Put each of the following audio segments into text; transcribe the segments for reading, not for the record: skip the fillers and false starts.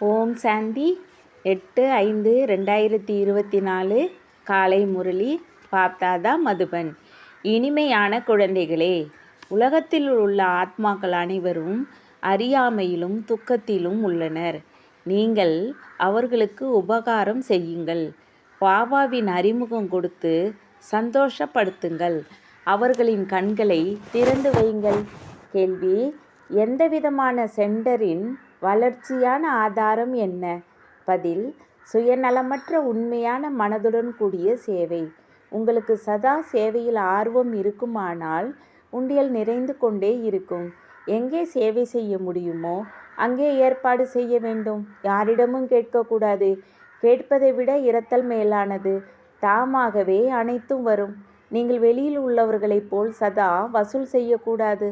ஓம் சாந்தி 8/5/2024 காலை முரளி பாப்தாதா மதுபன். இனிமையான குழந்தைகளே, உலகத்தில் உள்ள ஆத்மாக்கள் அனைவரும் அறியாமையிலும் துக்கத்திலும் உள்ளனர். நீங்கள் அவர்களுக்கு உபகாரம் செய்யுங்கள். பாபாவின் அறிமுகம் கொடுத்து சந்தோஷப்படுத்துங்கள். அவர்களின் கண்களை திறந்து வையுங்கள். கேள்வி: எந்தவிதமான சென்டரின் வளர்ச்சியான ஆதாரம் என்ன? பதில்: சுயநலமற்ற உண்மையான மனதுடன் கூடிய சேவை. உங்களுக்கு சதா சேவையில் ஆர்வம் இருக்குமானால் உண்டியல் நிறைந்து கொண்டே இருக்கும். எங்கே சேவை செய்ய முடியுமோ அங்கே ஏற்பாடு செய்ய வேண்டும். யாரிடமும் கேட்கக்கூடாது. கேட்பதை விட இரத்தல் மேலானது. தாமாகவே அனைத்தும் வரும். நீங்கள் வெளியில் உள்ளவர்களைப் போல் சந்தா வசூல் செய்யக்கூடாது.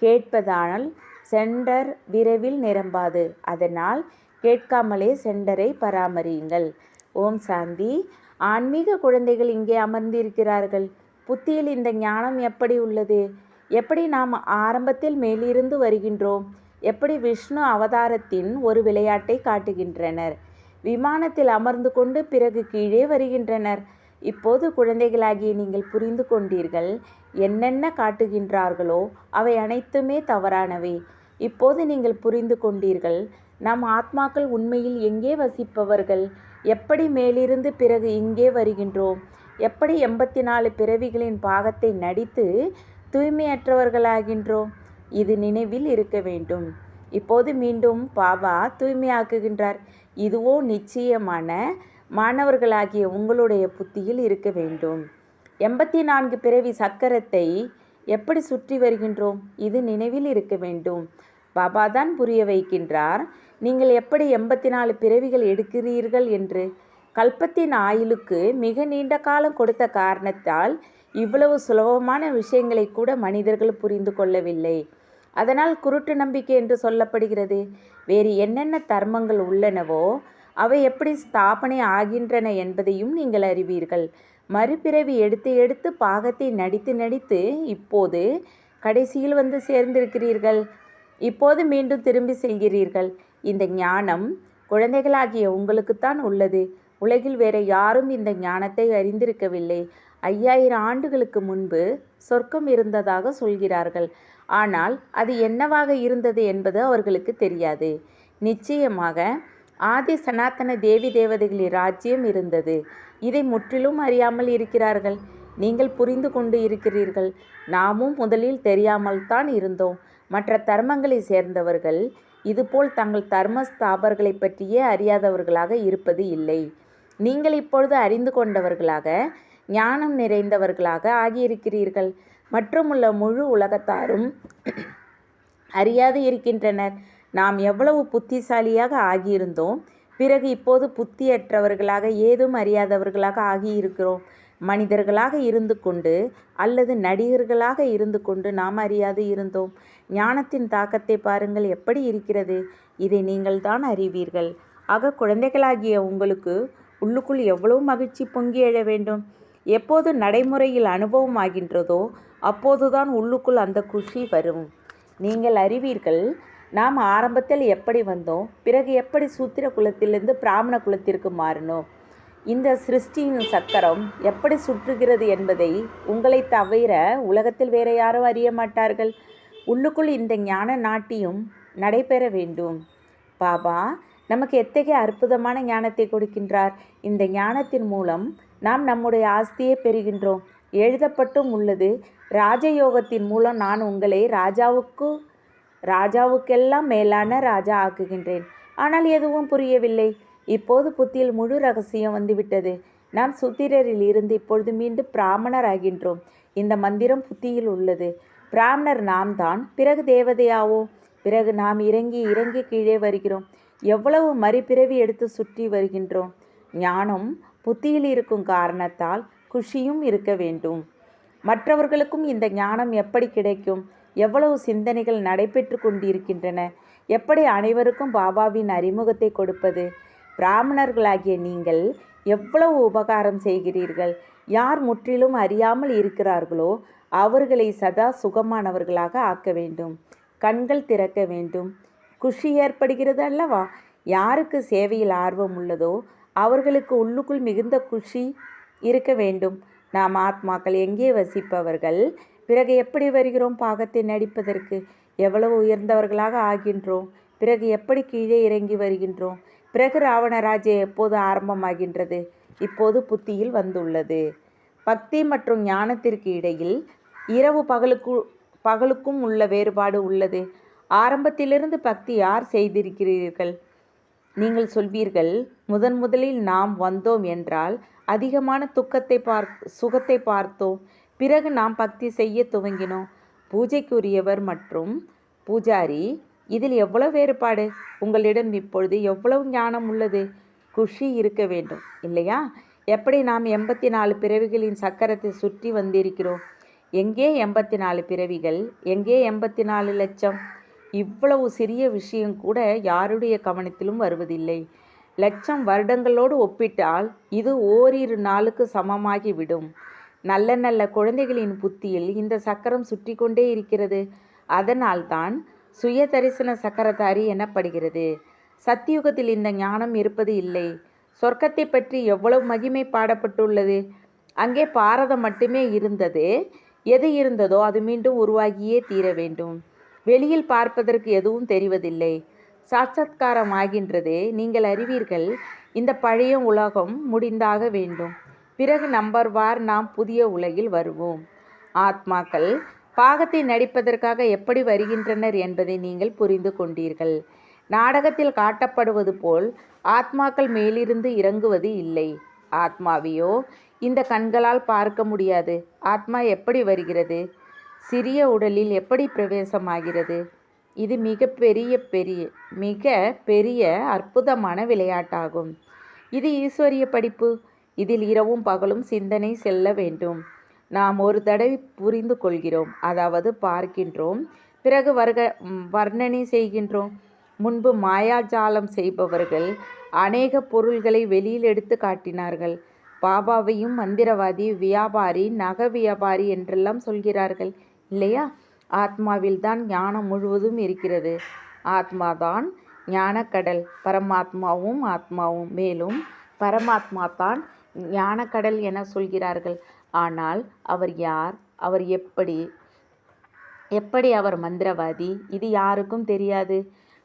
கேட்பதால் சென்டர் விரைவில் நிரம்பாது. அதனால் கேட்காமலே சென்டரை பராமரியுங்கள். ஓம் சாந்தி. ஆன்மீக குழந்தைகள் இங்கே அமர்ந்திருக்கிறார்கள். புத்தியில் இந்த ஞானம் எப்படி உள்ளது? எப்படி நாம் ஆரம்பத்தில் மேலிருந்து வருகின்றோம்? எப்படி விஷ்ணு அவதாரத்தின் ஒரு விளையாட்டை காட்டுகின்றனர். விமானத்தில் அமர்ந்து கொண்டு பிறகு கீழே வருகின்றனர். இப்போது குழந்தைகளாகிய நீங்கள் புரிந்து கொண்டீர்கள். என்னென்ன காட்டுகின்றார்களோ அவை அனைத்துமே தவறானவை. இப்போது நீங்கள் புரிந்து கொண்டீர்கள். நம் ஆத்மாக்கள் உண்மையில் எங்கே வசிப்பவர்கள்? எப்படி மேலிருந்து பிறகு இங்கே வருகின்றோம்? எப்படி 84 பிறவிகளின் பாகத்தை நடித்து தூய்மையற்றவர்களாகின்றோம்? இது நினைவில் இருக்க வேண்டும். இப்போது மீண்டும் பாபா தூய்மையாக்குகின்றார். இதுவோ நிச்சயமான மாணவர்களாகிய உங்களுடைய புத்தியில் இருக்க வேண்டும். 84 பிறவி சக்கரத்தை எப்படி சுற்றி வருகின்றோம்? இது நினைவில் இருக்க வேண்டும். பாபா தான் புரிய வைக்கின்றார். நீங்கள் எப்படி 84 பிறவிகள் எடுக்கிறீர்கள் என்று. கல்பத்தின் ஆயுளுக்கு மிக நீண்ட காலம் கொடுத்த காரணத்தால் இவ்வளவு சுலபமான விஷயங்களை கூட மனிதர்கள் புரிந்து கொள்ளவில்லை. அதனால் குருட்டு நம்பிக்கை என்று சொல்லப்படுகிறது. வேறு என்னென்ன தர்மங்கள் உள்ளனவோ அவை எப்படி ஸ்தாபனை ஆகின்றன என்பதையும் நீங்கள் அறிவீர்கள். மறுபிறவி எடுத்து எடுத்து பாகத்தை நடித்து நடித்து இப்போது கடைசியில் வந்து சேர்ந்திருக்கிறீர்கள். இப்போது மீண்டும் திரும்பி செல்கிறீர்கள். இந்த ஞானம் குழந்தைகளாகிய உங்களுக்குத்தான் உள்ளது. உலகில் வேறு யாரும் இந்த ஞானத்தை அறிந்திருக்கவில்லை. 5000 ஆண்டுகளுக்கு முன்பு சொர்க்கம் இருந்ததாக சொல்கிறார்கள். ஆனால் அது என்னவாக இருந்தது என்பது அவர்களுக்கு தெரியாது. நிச்சயமாக ஆதி சனாதன தேவி தேவதைகளின் ராஜ்யம் இருந்தது. இதை முற்றிலும் அறியாமல் இருக்கிறார்கள். நீங்கள் புரிந்து கொண்டு இருக்கிறீர்கள். நாமும் முதலில் தெரியாமல் தான் இருந்தோம். மற்ற தர்மங்களை சேர்ந்தவர்கள் இதுபோல் தங்கள் தர்ம ஸ்தாபர்களை பற்றியே அறியாதவர்களாக இருப்பது இல்லை. நீங்கள் இப்பொழுது அறிந்து கொண்டவர்களாக ஞானம் நிறைந்தவர்களாக ஆகியிருக்கிறீர்கள். மற்றுமுள்ள முழு உலகத்தாரும் அறியாது இருக்கின்றனர். நாம் எவ்வளவு புத்திசாலியாக ஆகியிருந்தோம். பிறகு இப்போது புத்தியற்றவர்களாக ஏதும் அறியாதவர்களாக ஆகியிருக்கிறோம். மனிதர்களாக இருந்து கொண்டு அல்லது நடிகர்களாக இருந்து கொண்டு நாம் அறியாது இருந்தோம். ஞானத்தின் தாக்கத்தை பாருங்கள் எப்படி இருக்கிறது. இதை நீங்கள் தான் அறிவீர்கள். ஆக குழந்தைகளாகிய உங்களுக்கு உள்ளுக்குள் எவ்வளவு மகிழ்ச்சி பொங்கி எழ வேண்டும். எப்போது நடைமுறையில் அனுபவம் ஆகின்றதோ அப்போதுதான் உள்ளுக்குள் அந்த குஷி வரும். நீங்கள் அறிவீர்கள். நாம் ஆரம்பத்தில் எப்படி வந்தோம், பிறகு எப்படி சூத்திர குலத்திலிருந்து பிராமண குலத்திற்கு மாறினோம். இந்த சிருஷ்டியின் சக்கரம் எப்படி சுற்றுகிறது என்பதை உங்களை தவிர உலகத்தில் வேற யாரும் அறிய மாட்டார்கள். உள்ளுக்குள் இந்த ஞான நாட்டியம் நடைபெற வேண்டும். பாபா நமக்கு எத்தகைய அற்புதமான ஞானத்தை கொடுக்கின்றார். இந்த ஞானத்தின் மூலம் நாம் நம்முடைய ஆஸ்தியை பெறுகின்றோம். எழுதப்பட்டும் உள்ளது. ராஜயோகத்தின் மூலம் நான் உங்களை ராஜாவுக்கெல்லாம் மேலான ராஜா ஆக்குகின்றேன். ஆனால் எதுவும் புரியவில்லை. இப்போது புத்தியில் முழு ரகசியம் வந்துவிட்டது. நாம் சூத்திரரில் இருந்து இப்பொழுது மீண்டும் பிராமணர் ஆகின்றோம். இந்த மந்திரம் புத்தியில் உள்ளது. பிராமணர் நாம் தான். பிறகு தேவதையாவோம். பிறகு நாம் இறங்கி இறங்கி கீழே வருகிறோம். எவ்வளவு மறுபிறவி எடுத்து சுற்றி வருகின்றோம். ஞானம் புத்தியில் இருக்கும் காரணத்தால் குஷியும் இருக்க வேண்டும். மற்றவர்களுக்கும் இந்த ஞானம் எப்படி கிடைக்கும்? எவ்வளவு சிந்தனைகள் நடைபெற்று கொண்டிருக்கின்றன. எப்படி அனைவருக்கும் பாபாவின் அறிமுகத்தை கொடுப்பது? பிராமணர்களாகிய நீங்கள் எவ்வளவு உபகாரம் செய்கிறீர்கள். யார் முற்றிலும் அறியாமல் இருக்கிறார்களோ அவர்களை சதா சுகமானவர்களாக ஆக்க வேண்டும். கண்கள் திறக்க வேண்டும். குஷி ஏற்படுகிறது அல்லவா? யாருக்கு சேவையில் ஆர்வம் உள்ளதோ அவர்களுக்கு உள்ளுக்குள் மிகுந்த குஷி இருக்க வேண்டும். நாம் ஆத்மாக்கள் எங்கே வசிப்பவர்கள், பிறகு எப்படி வருகிறோம் பாகத்தை நடிப்பதற்கு? எவ்வளவு உயர்ந்தவர்களாக ஆகின்றோம், பிறகு எப்படி கீழே இறங்கி வருகின்றோம்? பிறகு ராவண ராஜ்யம் எப்போது ஆரம்பமாகின்றது? இப்போது புத்தியில் வந்துள்ளது. பக்தி மற்றும் ஞானத்திற்கு இடையில் இரவு பகலுக்கும் உள்ள வேறுபாடு உள்ளது. ஆரம்பத்திலிருந்து பக்தி யார் செய்திருக்கிறீர்கள்? நீங்கள் சொல்வீர்கள், முதலில் நாம் வந்தோம் என்றால் அதிகமான சுகத்தை பார்த்தோம். பிறகு நாம் பக்தி செய்ய துவங்கினோம். பூஜைக்குரியவர் மற்றும் பூஜாரி, இதில் எவ்வளவு வேறுபாடு? உங்களிடம் இப்பொழுது எவ்வளவு ஞானம் உள்ளது? குஷி இருக்க வேண்டும் இல்லையா? எப்படி நாம் 84 பிறவிகளின் சக்கரத்தை சுற்றி வந்திருக்கிறோம். எங்கே 84 பிறவிகள்? எங்கே 84 லட்சம்? இவ்வளவு சிறிய விஷயம் கூட யாருடைய கவனத்திலும் வருவதில்லை. லட்சம் வருடங்களோடு ஒப்பிட்டால் இது ஓரிரு நாளுக்கு சமமாகிவிடும். நல்ல நல்ல குழந்தைகளின் புத்தியில் இந்த சக்கரம் சுற்றி கொண்டே இருக்கிறது. அதனால்தான் சுய தரிசன சக்கரதாரி எனப்படுகிறது. சத்தியுகத்தில் இந்த ஞானம் இருப்பது இல்லை. சொர்க்கத்தை பற்றி எவ்வளவு மகிமை பாடப்பட்டுள்ளது. அங்கே பாரதம் மட்டுமே இருந்தது. எது இருந்ததோ அது மீண்டும் உருவாகியே தீர வேண்டும். வெளியில் பார்ப்பதற்கு எதுவும் தெரிவதில்லை. சாட்சாத்காரம் ஆகின்றது. நீங்கள் அறிவீர்கள், இந்த பழைய உலகம் முடிந்தாக வேண்டும். பிறகு நம்பர்வார் நாம் புதிய உலகில் வருவோம். ஆத்மாக்கள் பாகத்தை நடிப்பதற்காக எப்படி வருகின்றனர் என்பதை நீங்கள் புரிந்து கொண்டீர்கள். நாடகத்தில் காட்டப்படுவது போல் ஆத்மாக்கள் மேலிருந்து இறங்குவது இல்லை. ஆத்மாவையோ இந்த கண்களால் பார்க்க முடியாது. ஆத்மா எப்படி வருகிறது? சிறிய உடலில் எப்படி பிரவேசமாகிறது? இது மிக பெரிய அற்புதமான விளையாட்டாகும். இது ஈஸ்வரிய படிப்பு. இதில் இரவும் பகலும் சிந்தனை செல்ல வேண்டும். நாம் ஒரு தடவை புரிந்து கொள்கிறோம், அதாவது பார்க்கின்றோம், பிறகு வர்ணனை செய்கின்றோம். முன்பு மாயாஜாலம் செய்பவர்கள் அநேக பொருள்களை வெளியில் எடுத்து காட்டினார்கள். பாபாவையும் மந்திரவாதி, வியாபாரி, நகை வியாபாரி என்றெல்லாம் சொல்கிறார்கள் இல்லையா? ஆத்மாவில் தான் ஞானம் முழுவதும் இருக்கிறது. ஆத்மாதான் ஞானக்கடல். பரமாத்மாவும் ஆத்மாவும். மேலும் பரமாத்மா தான் ஞானக்கடல் என சொல்கிறார்கள். ஆனால் அவர் யார்? அவர் எப்படி அவர் மந்திரவாதி? இது யாருக்கும் தெரியாது.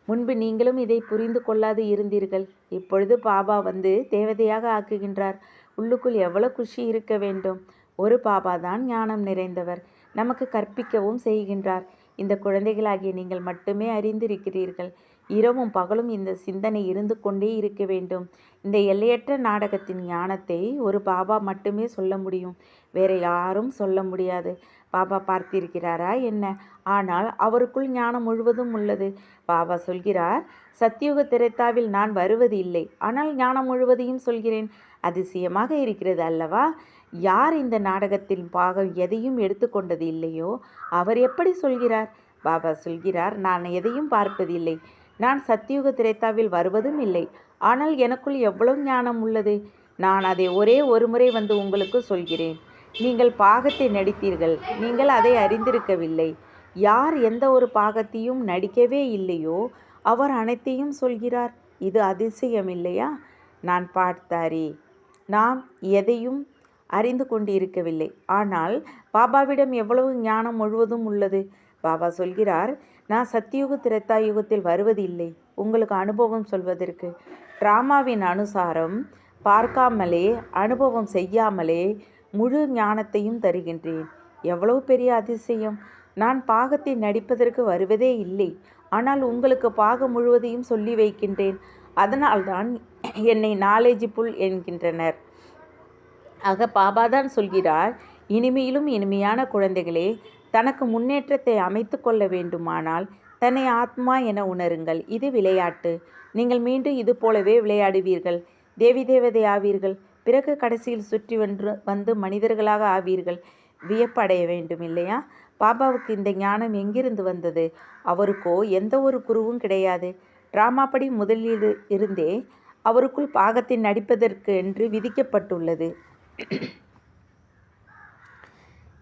முன்பு நீங்களும் இதை புரிந்து கொள்ளாது இருந்தீர்கள். இப்பொழுது பாபா வந்து தேவதையாக ஆக்குகின்றார். உள்ளுக்குள் எவ்வளவு குஷி இருக்க வேண்டும். ஒரு பாபா தான் ஞானம் நிறைந்தவர். நமக்கு கற்பிக்கவும் செய்கின்றார். இந்த குழந்தைகளாகிய நீங்கள் மட்டுமே அறிந்திருக்கிறீர்கள். இரவும் பகலும் இந்த சிந்தனை இருந்து கொண்டே இருக்க வேண்டும். இந்த எல்லையற்ற நாடகத்தின் ஞானத்தை ஒரு பாபா மட்டுமே சொல்ல முடியும். வேற யாரும் சொல்ல முடியாது. பாபா பார்த்திருக்கிறாரா என்ன? ஆனால் அவருக்குள் ஞானம் முழுவதும் உள்ளது. பாபா சொல்கிறார், சத்தியுக திரேதாவில் நான் வருவது இல்லை, ஆனால் ஞானம் முழுவதையும் சொல்கிறேன். அதிசயமாக இருக்கிறது அல்லவா? யார் இந்த நாடகத்தின் பாகம் எதையும் எடுத்துக்கொண்டது இல்லையோ அவர் எப்படி சொல்கிறார்? பாபா சொல்கிறார், நான் எதையும் பார்ப்பதில்லை. நான் சத்தியுக திரேதாவில் வருவதும் இல்லை. ஆனால் எனக்குள் எவ்வளவு ஞானம் உள்ளது. நான் அதை ஒரே ஒரு முறை வந்து உங்களுக்கு சொல்கிறேன். நீங்கள் பாகத்தை நடித்தீர்கள். நீங்கள் அதை அறிந்திருக்கவில்லை. யார் எந்த ஒரு பாகத்தையும் நடிக்கவே இல்லையோ அவர் அனைத்தையும் சொல்கிறார். இது அதிசயம் இல்லையா? நான் பார்த்தாரே, நாம் எதையும் அறிந்து கொண்டு இருக்கவில்லை. ஆனால் பாபாவிடம் எவ்வளவு ஞானம் முழுவதும் உள்ளது. பாபா சொல்கிறார், நான் சத்தியுக திரேதா யுகத்தில் வருவது இல்லை உங்களுக்கு அனுபவம் சொல்வதற்கு. டிராமாவின் அனுசாரம் பார்க்காமலே, அனுபவம் செய்யாமலே முழு ஞானத்தையும் தருகின்றேன். எவ்வளவு பெரிய அதிசயம்! நான் பாகத்தை நடிப்பதற்கு வருவதே இல்லை. ஆனால் உங்களுக்கு பாகம் முழுவதையும் சொல்லி வைக்கின்றேன். அதனால்தான் என்னை நாலேஜிபுல் என்கின்றனர். ஆக பாபாதான் சொல்கிறார், இனிமையிலும் இனிமையான குழந்தைகளே, தனக்கு முன்னேற்றத்தை அமைத்து கொள்ள வேண்டுமானால் தன்னை ஆத்மா என உணருங்கள். இது விளையாட்டு. நீங்கள் மீண்டும் இது போலவே விளையாடுவீர்கள். தேவதை ஆவீர்கள். பிறகு கடைசியில் சுற்றி வந்து மனிதர்களாக ஆவீர்கள். வியப்படைய வேண்டும் இல்லையா? பாபாவுக்கு இந்த ஞானம் எங்கிருந்து வந்தது? அவருக்கோ எந்த ஒரு குருவும் கிடையாது. டிராமா படி முதலில் இருந்தே அவருக்குள் பாகத்தை நடிப்பதற்கு என்று விதிக்கப்பட்டுள்ளது.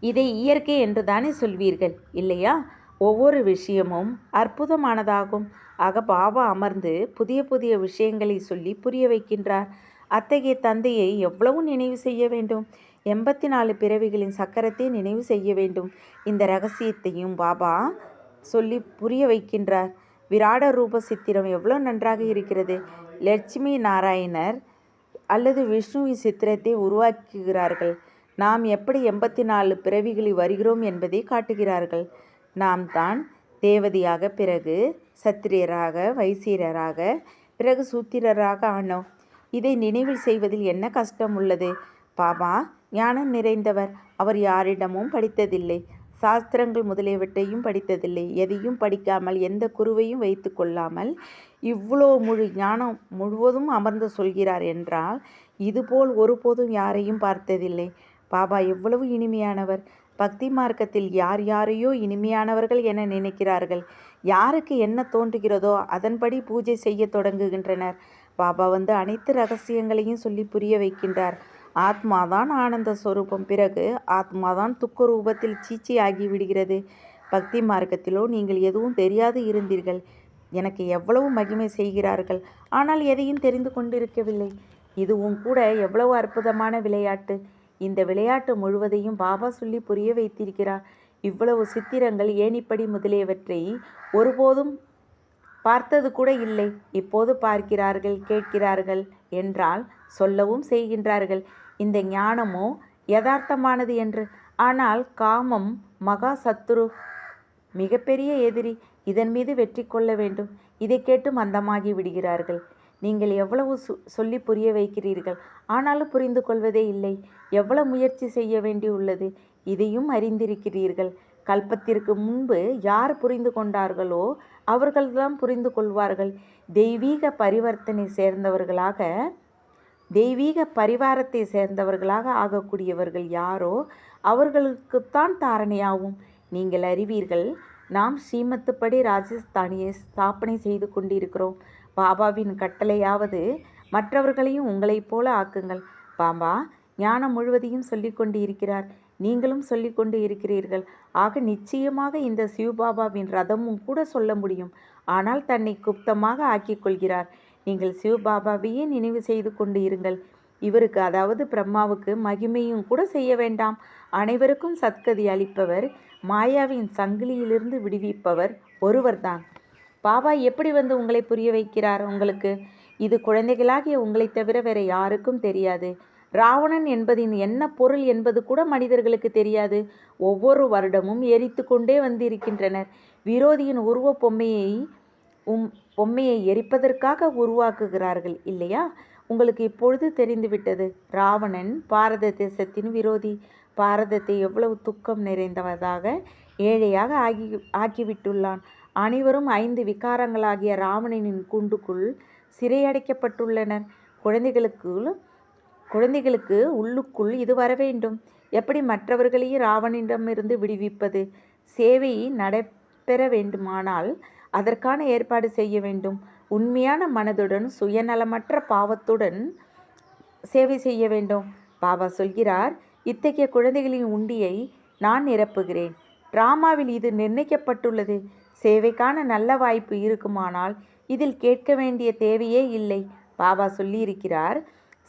இதை இயற்கை என்று தானே சொல்வீர்கள் இல்லையா? ஒவ்வொரு விஷயமும் அற்புதமானதாகும். ஆக பாபா அமர்ந்து புதிய புதிய விஷயங்களை சொல்லி புரிய வைக்கின்றார். அத்தகைய தந்தையை எவ்வளவு நினைவு செய்ய வேண்டும்? 84 பிறவிகளின் சக்கரத்தை நினைவு செய்ய வேண்டும். இந்த ரகசியத்தையும் பாபா சொல்லி புரிய வைக்கின்றார். விராட ரூப சித்திரம் எவ்வளோ நன்றாக இருக்கிறது. லட்சுமி நாராயணர் அல்லது விஷ்ணுவின் சித்திரத்தை உருவாக்குகிறார்கள். நாம் எப்படி 84 பிறவிகளில் வருகிறோம் என்பதை காட்டுகிறார்கள். நாம் தான் தேவதையாக, பிறகு சத்திரியராக, வைசியராக, பிறகு சூத்திரராக ஆனோம். இதை நினைவில் செய்வதில் என்ன கஷ்டம் உள்ளது? பாபா ஞானம் நிறைந்தவர். அவர் யாரிடமும் படித்ததில்லை. சாஸ்திரங்கள் முதலியவற்றையும் படித்ததில்லை. எதையும் படிக்காமல், எந்த குருவையும் வைத்து கொள்ளாமல் இவ்வளோ முழு ஞானம் முழுவதும் அமர்ந்து சொல்கிறார் என்றால், இதுபோல் ஒருபோதும் யாரையும் பார்த்ததில்லை. பாபா எவ்வளவு இனிமையானவர். பக்தி மார்க்கத்தில் யார் யாரையோ இனிமையானவர்கள் என நினைக்கிறார்கள். யாருக்கு என்ன தோன்றுகிறதோ அதன்படி பூஜை செய்ய தொடங்குகின்றனர். பாபா வந்து அனைத்து ரகசியங்களையும் சொல்லி புரிய வைக்கின்றார். ஆத்மாதான் ஆனந்த ஸ்வரூபம். பிறகு ஆத்மாதான் துக்க ரூபத்தில் சீச்சி ஆகிவிடுகிறது. பக்தி மார்க்கத்திலோ நீங்கள் எதுவும் தெரியாது இருந்தீர்கள். எனக்கு எவ்வளவு மகிமை செய்கிறார்கள், ஆனால் எதையும் தெரிந்து கொண்டிருக்கவில்லை. இதுவும் கூட எவ்வளவு அற்புதமான விளையாட்டு. இந்த விளையாட்டு முழுவதையும் பாபா சொல்லி புரிய வைத்திருக்கிறார். இவ்வளவு சித்திரங்கள், ஏணிப்படி முதலியவற்றை ஒருபோதும் பார்த்தது கூட இல்லை. இப்போது பார்க்கிறார்கள், கேட்கிறார்கள் என்றால் சொல்லவும் செய்கின்றார்கள். இந்த ஞானமோ யதார்த்தமானது என்று. ஆனால் காமம் மகா சத்துரு, மிகப்பெரிய எதிரி. இதன் மீது வெற்றி கொள்ள வேண்டும். இதை கேட்டு மந்தமாகி விடுகிறார்கள். நீங்கள் எவ்வளவு சொல்லி புரிய வைக்கிறீர்கள், ஆனாலும் புரிந்து கொள்வதே இல்லை. எவ்வளவு முயற்சி செய்ய வேண்டியுள்ளது, இதையும் அறிந்திருக்கிறீர்கள். கல்பத்திற்கு முன்பு யார் புரிந்து கொண்டார்களோ அவர்கள்தான் புரிந்து கொள்வார்கள். தெய்வீக பரிவர்த்தனை சேர்ந்தவர்களாக, தெய்வீக பரிவாரத்தை சேர்ந்தவர்களாக ஆகக்கூடியவர்கள் யாரோ அவர்களுக்குத்தான் தாரணையாகும். நீங்கள் அறிவீர்கள், நாம் ஸ்ரீமத்துப்படி ராஜஸ்தானியை ஸ்தாபனை செய்து கொண்டிருக்கிறோம். பாபாவின் கட்டளையாவது மற்றவர்களையும் உங்களைப் போல ஆக்குங்கள். பாபா ஞானம் முழுவதையும் சொல்லிக்கொண்டு இருக்கிறார். நீங்களும் சொல்லிக்கொண்டு இருக்கிறீர்கள். ஆக நிச்சயமாக இந்த சிவபாபாவின் ரதமும் கூட சொல்ல முடியும். ஆனால் தன்னை குப்தமாக ஆக்கிக் கொள்கிறார். நீங்கள் சிவபாபாவையே நினைவு செய்து கொண்டு இருங்கள். இவருக்கு, அதாவது பிரம்மாவுக்கு மகிமையும் கூட செய்ய வேண்டாம். அனைவருக்கும் சத்கதி அளிப்பவர், மாயாவின் சங்கிலியிலிருந்து விடுவிப்பவர் ஒருவர்தான். பாபா எப்படி வந்து உங்களை புரிய வைக்கிறார்? உங்களுக்கு இது குழந்தைகளாகிய உங்களை தவிர வேற யாருக்கும் தெரியாது. ராவணன் என்பதின் என்ன பொருள் என்பது கூட மனிதர்களுக்கு தெரியாது. ஒவ்வொரு வருடமும் எரித்து கொண்டே வந்திருக்கின்றனர். விரோதியின் உருவ பொம்மையை எரிப்பதற்காக உருவாக்குகிறார்கள் இல்லையா? உங்களுக்கு இப்பொழுது தெரிந்துவிட்டது. ராவணன் பாரத தேசத்தின் விரோதி. பாரதத்தை எவ்வளவு துக்கம் நிறைந்தவதாக, ஏழையாக ஆக்கிவிட்டுள்ளான். அனைவரும் 5 விகாரங்களாகிய ராவணனின் கூண்டுக்குள் சிறையடைக்கப்பட்டுள்ளனர். குழந்தைகளுக்கு உள்ளுக்குள் இது வர வேண்டும். எப்படி மற்றவர்களையும் ராவணனிடமிருந்து விடுவிப்பது? சேவை நடைபெற வேண்டுமானால் அதற்கான ஏற்பாடு செய்ய வேண்டும். உண்மையான மனதுடன், சுயநலமற்ற பாவத்துடன் சேவை செய்ய வேண்டும். பாபா சொல்கிறார், இத்தகைய குழந்தைகளின் உண்டியை நான் நிரப்புகிறேன். டிராமாவில் இது நிர்ணயிக்கப்பட்டுள்ளது. சேவைக்கான நல்ல வாய்ப்பு இருக்குமானால் இதில் கேட்க வேண்டிய தேவையே இல்லை. பாபா சொல்லியிருக்கிறார்,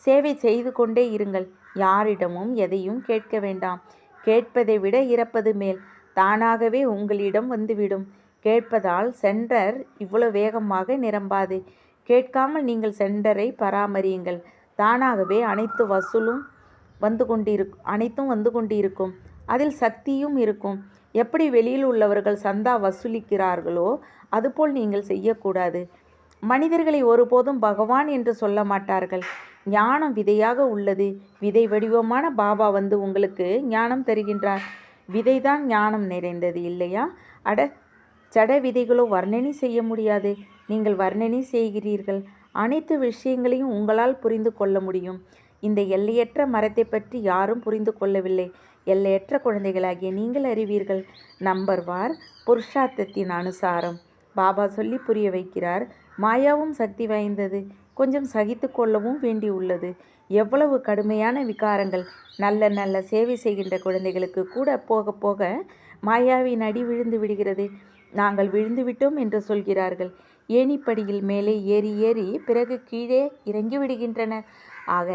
சேவை செய்து கொண்டே இருங்கள். யாரிடமும் எதையும் கேட்க வேண்டாம். கேட்பதை விட இறப்பது மேல். தானாகவே உங்களிடம் வந்துவிடும். கேட்பதால் சென்டர் இவ்வளவு வேகமாக நிரம்பாது. கேட்காமல் நீங்கள் சென்டரை பராமரியுங்கள். தானாகவே அனைத்தும் வந்து கொண்டிருக்கும். அதில் சக்தியும் இருக்கும். எப்படி வெளியில் உள்ளவர்கள் சந்தா வசூலிக்கிறார்களோ அதுபோல் நீங்கள் செய்யக்கூடாது. மனிதர்களை ஒருபோதும் பகவான் என்று சொல்ல மாட்டார்கள். ஞானம் விதையாக உள்ளது. விதை வடிவமான பாபா வந்து உங்களுக்கு ஞானம் தருகின்றார். விதைதான் ஞானம் நிறைந்தது இல்லையா? ஜட விதைகளோ வர்ணனை செய்ய முடியாது. நீங்கள் வர்ணனை செய்கிறீர்கள். அனைத்து விஷயங்களையும் உங்களால் புரிந்து கொள்ள முடியும். இந்த எல்லையற்ற மரத்தை பற்றி யாரும் புரிந்து கொள்ளவில்லை. எல்லையற்ற குழந்தைகளாகிய நீங்கள் அறிவீர்கள். நம்பர்வார் புருஷார்த்தத்தின் அனுசாரம் பாபா சொல்லி புரிய வைக்கிறார். மாயாவும் சக்தி வாய்ந்தது. கொஞ்சம் சகித்து கொள்ளவும் வேண்டியுள்ளது. எவ்வளவு கடுமையான விகாரங்கள்! நல்ல நல்ல சேவை செய்கின்ற குழந்தைகளுக்கு கூட போக போக மாயாவின் அடி விழுந்து விடுகிறது. நாங்கள் விழுந்து விட்டோம் என்று சொல்கிறார்கள். ஏணிப்படியில் மேலே ஏறி ஏறி பிறகு கீழே இறங்கி விடுகின்றனர். ஆக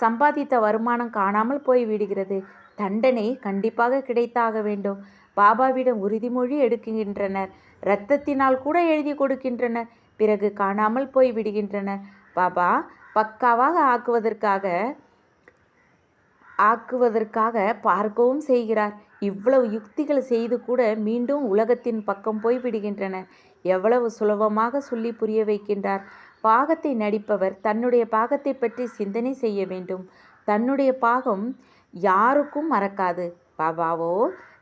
சம்பாதித்த வருமானம் காணாமல் போய் விடுகிறது. தண்டனை கண்டிப்பாக கிடைத்தாக வேண்டும். பாபாவிடம் உறுதிமொழி எடுக்கின்றனர். இரத்தத்தினால் கூட எழுதி கொடுக்கின்றனர். பிறகு காணாமல் போய் விடுகின்றனர். பாபா பக்காவாக ஆக்குவதற்காக பார்க்கவும் செய்கிறார். இவ்வளவு யுக்திகள் செய்து கூட மீண்டும் உலகத்தின் பக்கம் போய் விடுகின்றனர். எவ்வளவு சுலபமாக சொல்லி புரிய வைக்கின்றார். பாகத்தை நடிப்பவர் தன்னுடைய பாகத்தை பற்றி சிந்தனை செய்ய வேண்டும். தன்னுடைய பாகம் யாருக்கும் மறக்காது. பாபாவோ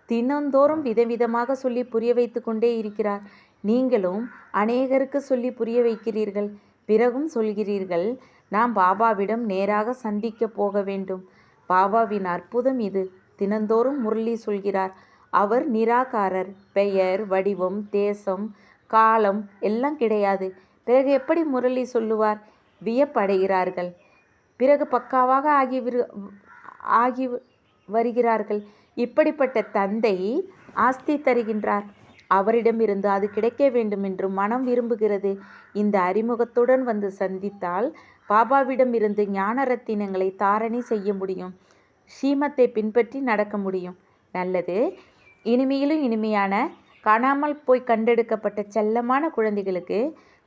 தினந்தோறும் விதவிதமாக சொல்லி புரிய வைத்து கொண்டே இருக்கிறார். நீங்களும் அநேகருக்கு சொல்லி புரிய வைக்கிறீர்கள். பிறகும் சொல்கிறீர்கள், நாம் பாபாவிடம் நேராக சந்திக்க போக வேண்டும். பாபாவின் அற்புதம் இது. தினந்தோறும் முரளி சொல்கிறார். அவர் நிராகாரர். பெயர், வடிவம், தேசம், காலம் எல்லாம் கிடையாது. பிறகு எப்படி முரளி சொல்லுவார்? வியப்படைகிறார்கள். பிறகு பக்காவாக ஆகி வருகிறார்கள். இப்படிப்பட்ட தந்தை ஆஸ்தி தருகின்றார். அவரிடமிருந்து அது கிடைக்க வேண்டும் என்று மனம் விரும்புகிறது. இந்த அறிமுகத்துடன் வந்து சந்தித்தால் பாபாவிடம் இருந்து ஞான ரத்தினங்களை தாரணை செய்ய முடியும். ஸ்ரீமத்தை பின்பற்றி நடக்க முடியும். நல்லது. இனிமையிலும் இனிமையான காணாமல் போய் கண்டெடுக்கப்பட்ட செல்லமான குழந்தைகளுக்கு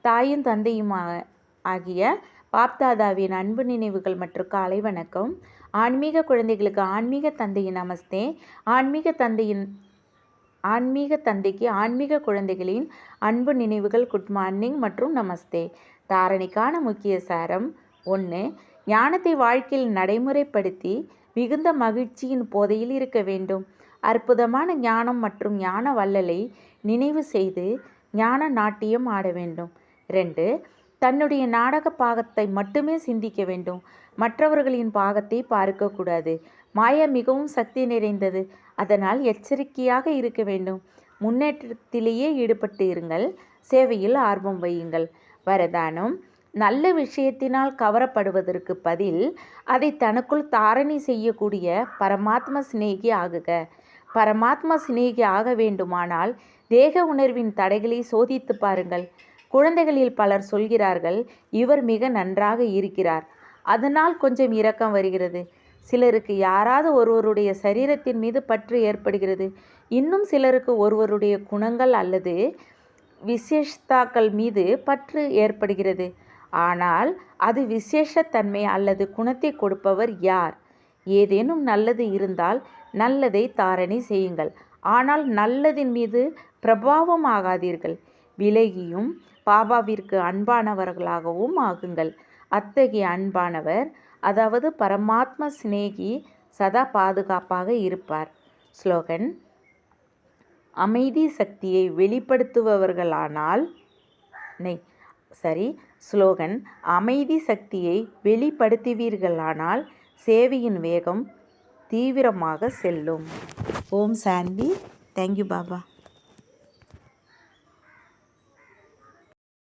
தாயும் தந்தையும் ஆகிய பாப்தாதாவின் அன்பு நினைவுகள் மற்றும் காலை வணக்கம். ஆன்மீக குழந்தைகளுக்கு ஆன்மீக தந்தையின் நமஸ்தே. ஆன்மீக தந்தைக்கு ஆன்மீக குழந்தைகளின் அன்பு நினைவுகள் குட் மார்னிங் மற்றும் நமஸ்தே. தாரணைக்கான முக்கிய சாரம் 1. ஞானத்தை வாழ்க்கையில் நடைமுறைப்படுத்தி மிகுந்த மகிழ்ச்சியின் போதையில் இருக்க வேண்டும். அற்புதமான ஞானம் மற்றும் ஞான வள்ளலை நினைவு செய்து ஞான நாட்டியம் ஆட வேண்டும். 2. தன்னுடைய நாடக பாகத்தை மட்டுமே சிந்திக்க வேண்டும். மற்றவர்களின் பாகத்தை பார்க்கக்கூடாது. மாயா மிகவும் சக்தி நிறைந்தது. அதனால் எச்சரிக்கையாக இருக்க வேண்டும். முன்னேற்றத்திலேயே ஈடுபட்டு இருங்கள். சேவையில் ஆர்வம் வையுங்கள். வரதானம்: நல்ல விஷயத்தினால் கவரப்படுவதற்கு பதில் அதை தனக்குள் தாரணை செய்யக்கூடிய பரமாத்ம சிநேகி ஆகுக. பரமாத்மா சிநேகி ஆக வேண்டுமானால் தேக உணர்வின் தடைகளை சோதித்து பாருங்கள். குழந்தைகளில் பலர் சொல்கிறார்கள், இவர் மிக நன்றாக இருக்கிறார், அதனால் கொஞ்சம் இரக்கம் வருகிறது. சிலருக்கு யாராவது ஒருவருடைய சரீரத்தின் மீது பற்று ஏற்படுகிறது. இன்னும் சிலருக்கு ஒருவருடைய குணங்கள் அல்லது விசேஷத்தாக்கள் மீது பற்று ஏற்படுகிறது. ஆனால் அது விசேஷத்தன்மை அல்லது குணத்தை கொடுப்பவர் யார்? ஏதேனும் நல்லது இருந்தால் நல்லதை தாரணை செய்யுங்கள். ஆனால் நல்லதின் மீது பிரபாவம் ஆகாதீர்கள். விலகியும் பாபாவிற்கு அன்பானவர்களாகவும் ஆகுங்கள். அத்தகைய அன்பானவர், அதாவது பரமாத்ம சிநேகி, சதா பாதுகாப்பாக இருப்பார். ஸ்லோகன்: அமைதி சக்தியை வெளிப்படுத்துபவர்களானால் ஸ்லோகன்: அமைதி சக்தியை வெளிப்படுத்துவீர்களானால் சேவையின் வேகம் தீவிரமாக செல்லும். ஓம் சாந்தி. தேங்க்யூ பாபா.